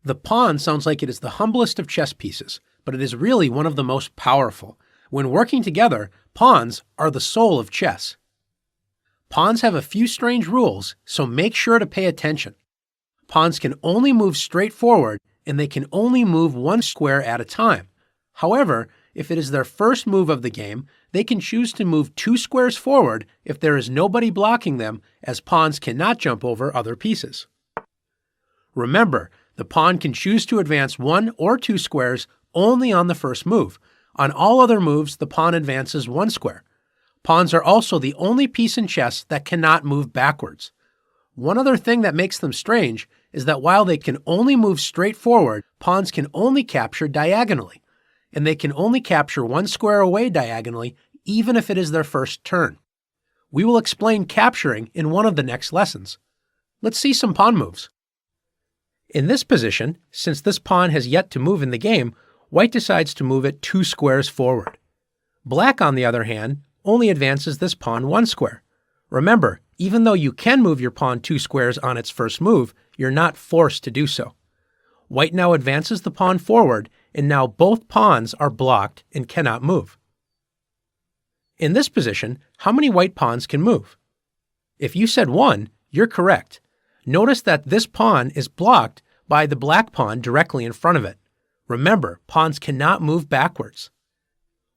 The pawn sounds like it is the humblest of chess pieces, but it is really one of the most powerful. When working together, pawns are the soul of chess. Pawns have a few strange rules, so make sure to pay attention. Pawns can only move straight forward, and they can only move one square at a time. However, if it is their first move of the game, they can choose to move 2 squares forward if there is nobody blocking them, as pawns cannot jump over other pieces. Remember, the pawn can choose to advance 1 or 2 squares only on the first move. On all other moves, the pawn advances 1 square. Pawns are also the only piece in chess that cannot move backwards. One other thing that makes them strange is that while they can only move straight forward, pawns can only capture diagonally, and they can only capture 1 square away diagonally even if it is their first turn. We will explain capturing in one of the next lessons. Let's see some pawn moves. In this position, since this pawn has yet to move in the game, white decides to move it 2 squares forward. Black, on the other hand, only advances this pawn 1 square. Remember, even though you can move your pawn 2 squares on its first move, you're not forced to do so. White now advances the pawn forward, and now both pawns are blocked and cannot move. In this position, how many white pawns can move? If you said 1, you're correct. Notice that this pawn is blocked by the black pawn directly in front of it. Remember, pawns cannot move backwards.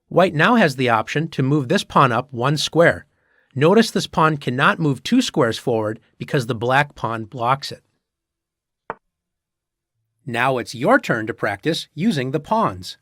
White now has the option to move this pawn up 1 square. Notice this pawn cannot move 2 squares forward because the black pawn blocks it. Now it's your turn to practice using the pawns.